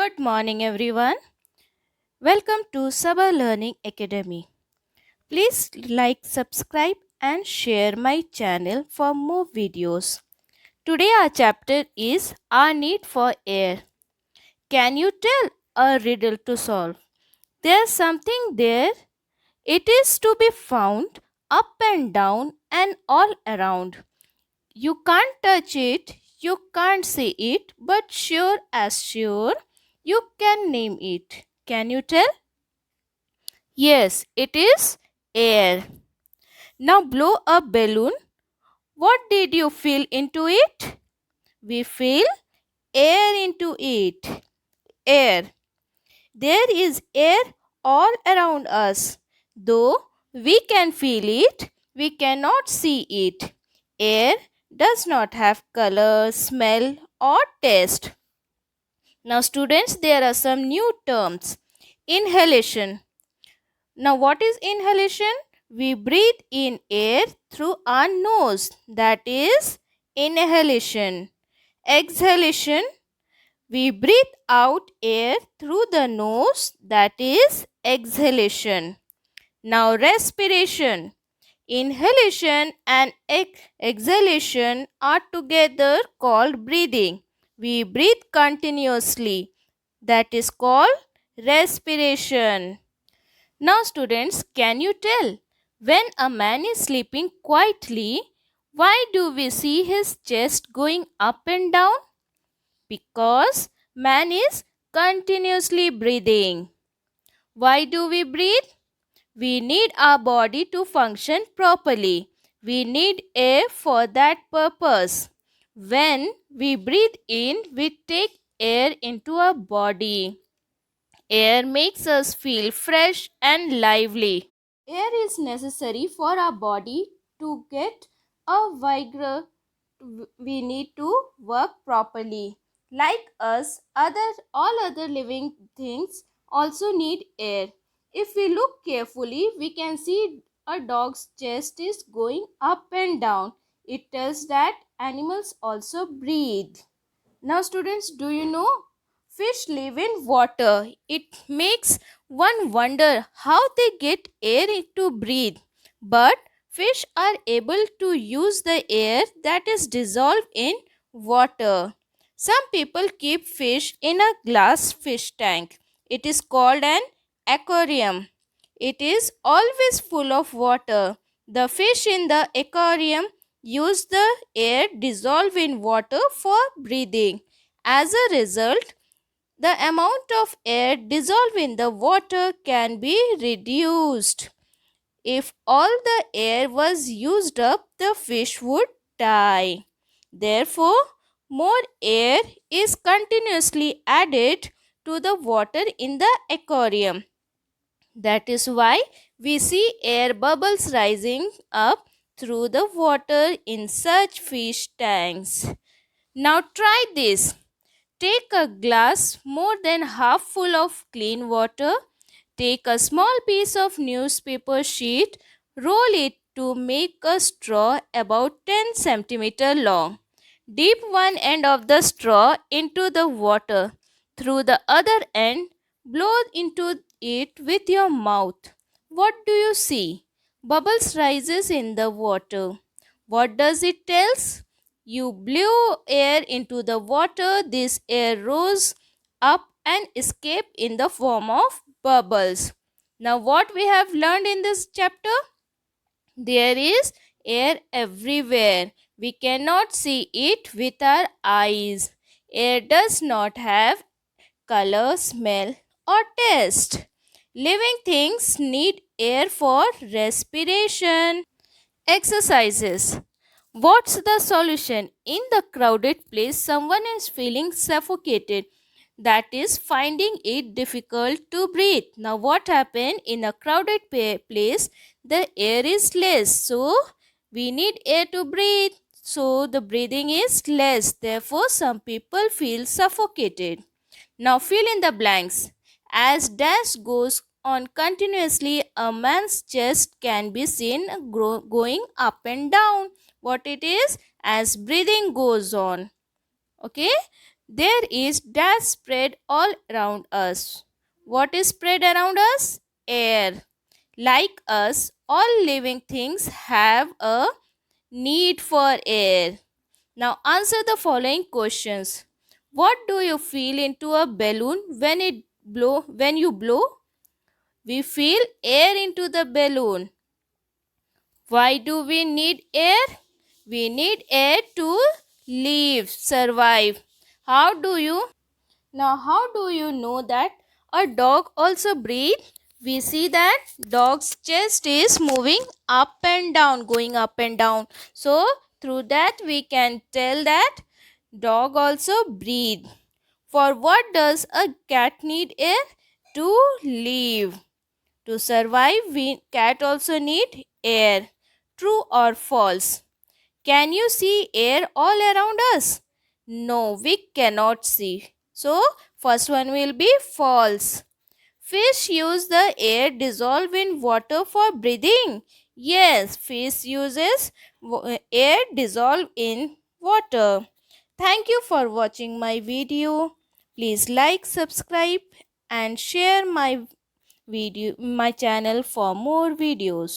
Good morning, everyone. Welcome to Sabha Learning Academy. Please like, subscribe, and share my channel for more videos. Today, our chapter is Our Need for Air. Can you tell a riddle to solve? There's something there. It is to be found up and down and all around. You can't touch it, you can't see it, but sure as sure, you can name it. Can you tell? Yes, it is air. Now blow a balloon. What did you fill into it? We fill air into it. Air. There is air all around us. Though we can feel it, we cannot see it. Air does not have color, smell, or taste. Now, students, there are some new terms. Inhalation. Now, what is inhalation? We breathe in air through our nose. That is inhalation. Exhalation. We breathe out air through the nose. That is exhalation. Now, respiration. Inhalation and exhalation are together called breathing. We breathe continuously. That is called respiration. Now, students, can you tell when a man is sleeping quietly, why do we see his chest going up and down? Because man is continuously breathing. Why do we breathe? We need our body to function properly. We need air for that purpose. When we breathe in, we take air into our body. Air makes us feel fresh and lively. Air is necessary for our body to get a vigor. We need to work properly. Like us, all other living things also need air. If we look carefully, we can see a dog's chest is going up and down. It tells that animals also breathe. Now, students, do you know? Fish live in water. It makes one wonder how they get air to breathe. But fish are able to use the air that is dissolved in water. Some people keep fish in a glass fish tank. It is called an aquarium. It is always full of water. The fish in the aquarium use the air dissolved in water for breathing. As a result, the amount of air dissolved in the water can be reduced. If all the air was used up, the fish would die. Therefore, more air is continuously added to the water in the aquarium. That is why we see air bubbles rising up through the water in such fish tanks. Now try this. Take a glass more than half full of clean water. Take a small piece of newspaper sheet. Roll it to make a straw about 10 centimeter long. Dip one end of the straw into the water. Through the other end, blow into it with your mouth. What do you see? Bubbles rises in the water. What does it tells? You blew air into the water. This air rose up and escaped in the form of bubbles. Now, what we have learned in this chapter? There is air everywhere. We cannot see it with our eyes. Air does not have color, smell, or taste. Living things need air for respiration. Exercises. What's the solution? In the crowded place, someone is feeling suffocated. That is finding it difficult to breathe. Now, what happened in a crowded place? The air is less, so we need air to breathe. So, the breathing is less. Therefore, some people feel suffocated. Now, fill in the blanks. As dash goes on continuously, a man's chest can be seen going up and down. What it is? As breathing goes on. Okay. There is dash spread all around us. What is spread around us? Air. Like us, all living things have a need for air. Now answer the following questions. What do you feel into a balloon when you blow? We feel air into the balloon. Why do we need air? We need air to live, survive. How do you how do you know that a dog also breathes? We see that dog's chest is moving up and down, going up and down. So through that we can tell that dog also breathe. For what does a cat need air? To live. To survive, cat also need air. True or false? Can you see air all around us? No, we cannot see. So, first one will be false. Fish use the air dissolved in water for breathing. Yes, fish uses air dissolved in water. Thank you for watching my video. Please like, subscribe and share my channel for more videos.